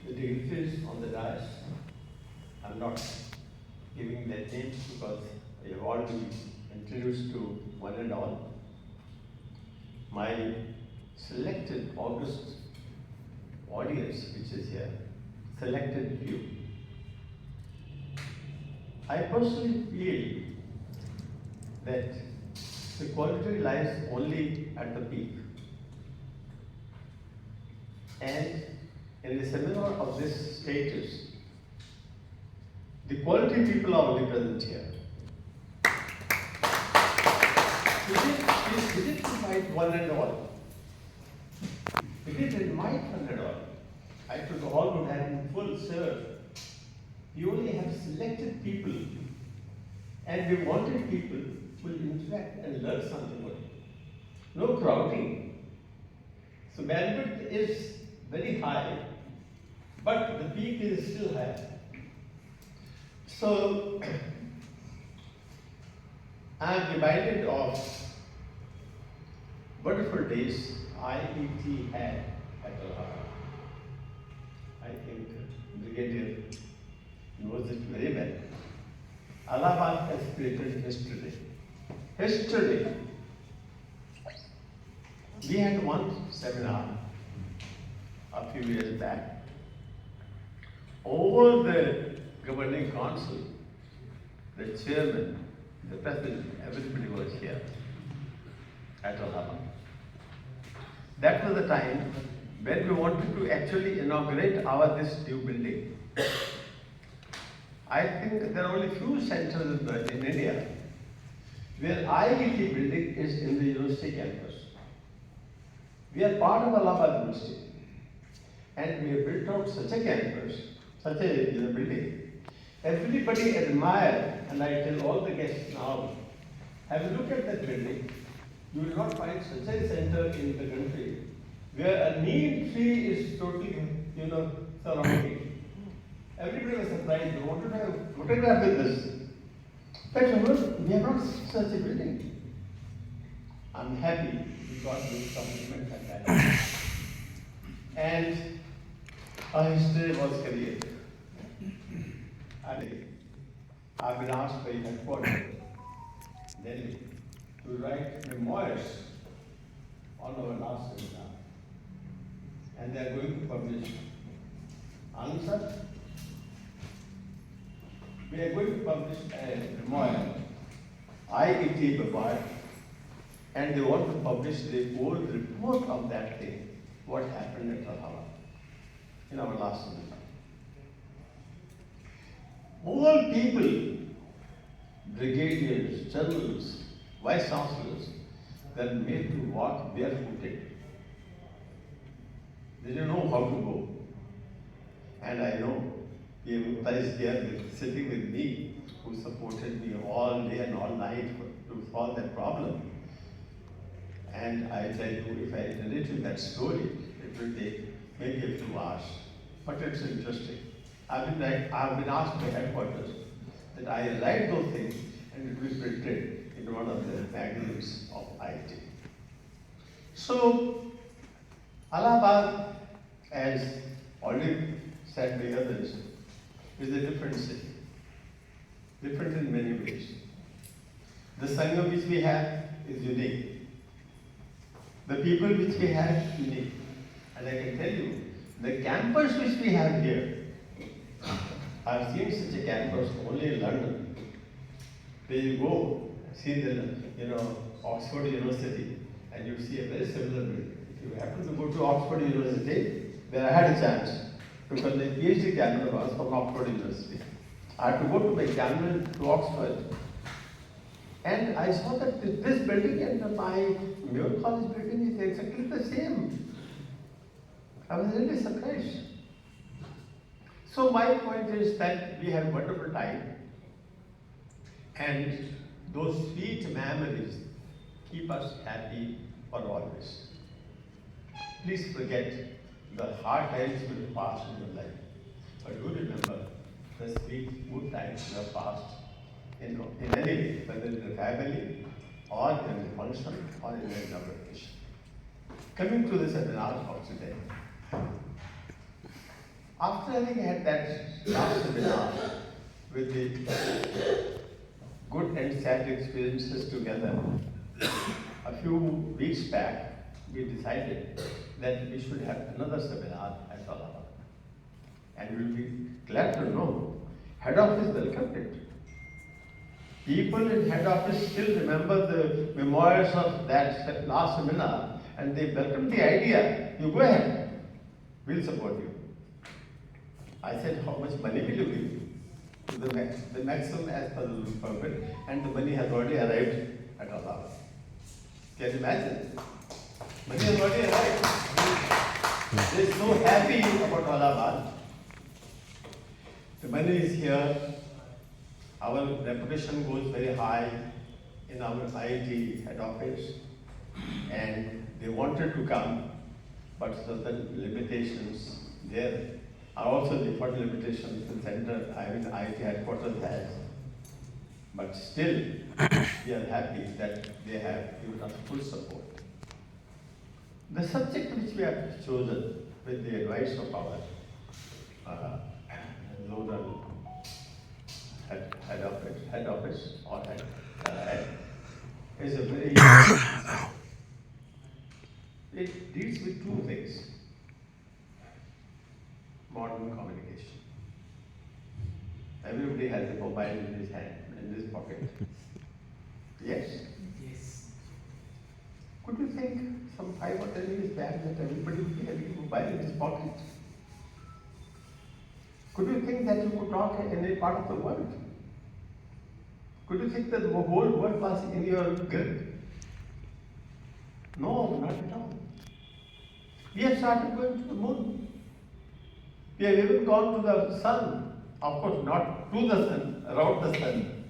the dignitaries on the dais. I'm not giving their names because I have already introduced to one and all. My selected August audience, which is here, selected few. I personally feel that the quality lies only at the peak. And in a seminar of this status, the quality people are only present here. We didn't invite one and all. We didn't invite one and all. I took all would have in full, sir. We only have selected people, and we wanted people who will interact and learn something more. No crowding. So bandwidth is very high, but the peak is still high. So I am reminded of wonderful days IET had at Allahabad. I think Brigadier knows it very well. Allahabad has created history. History. We had one seminar a few years back. Over the governing council, the chairman, the president, everybody was here at Allahabad. That was the time when we wanted to actually inaugurate this new building. I think there are only few centers in India where IET building is in the university campus. We are part of Allahabad University, and we have built out such a campus, such a building. Everybody admire, and I tell all the guests now, have a look at that building. You will not find such a center in the country where a neem tree is totally, surrounding. Everybody was surprised. They wanted to have a photograph with this. But we have not such a building. I'm happy we got this compliment at that time. And a history was created. I've been asked by headquarters Delhi to write memoirs on our last seminar. And they are going to publish answer. We are going to publish a memoir, IET Bhutani, and they want to publish the whole report of that thing, what happened at Allahabad in our last seminar. All people, brigadiers, generals, vice chancellors, they are made to walk barefooted. They didn't know how to go. And I know P.M. is here sitting with me, who supported me all day and all night to solve that problem. And I tell you, if I relate you that story, it will take maybe a few hours. But it's interesting. I've been asked by headquarters that I write those things and it will be printed in one of the magazines of IT. So, Allahabad, as already said by others, is a different city. Different in many ways. The Sangha which we have is unique. The people which we have is unique. And I can tell you, the campus which we have here, I've seen such a campus only in London. Where you go, see the, Oxford University, and you see a very similar building. If you happen to go to Oxford University, where I had a chance, because my PhD candidate was from Oxford University. I had to go to my candidate to Oxford, and I saw that this building and my Mayo College building is exactly the same. I was really surprised. So my point is that we have wonderful time, and those sweet memories keep us happy for always. Please forget the hard times will pass in your life, but do remember the sweet good times you have passed in any way, whether in the family or in the function or in the inauguration. Coming to the seminar of today, After having had that last seminar with the good and sad experiences together, a few weeks back, we decided that we should have another seminar at Allahabad. And you will be glad to know, head office welcomed it. People in head office still remember the memoirs of that last seminar, and they welcomed the idea. You go ahead, we'll support you. I said, how much money will you give? To the maximum as per the permit, and the money has already arrived at Allahabad. Can you imagine? Money has already arrived. They're so happy about Allahabad. The money is here. Our reputation goes very high in our IIT head office, and they wanted to come, but certain limitations there are also the important limitations the center, IIT headquarters has. But still, we are happy that they have given us full support. The subject which we have chosen with the advice of our zonal head office or head is a very it deals with two things: modern communication. Everybody has a mobile in his hand, in his pocket. Yes? Yes. Could you think some 5 or 10 years back that everybody would be having a mobile in his pocket? Could you think that you could talk in any part of the world? Could you think that the whole world was in your grip? No, not at all. We have started going to the moon. We have even gone to the sun. Of course, not to the sun, around the sun.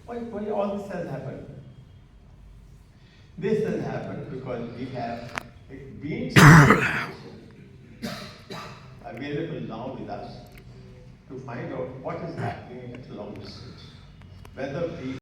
Why all this has happened? This has happened because we have beings available now with us to find out what is happening at long distance. Whether we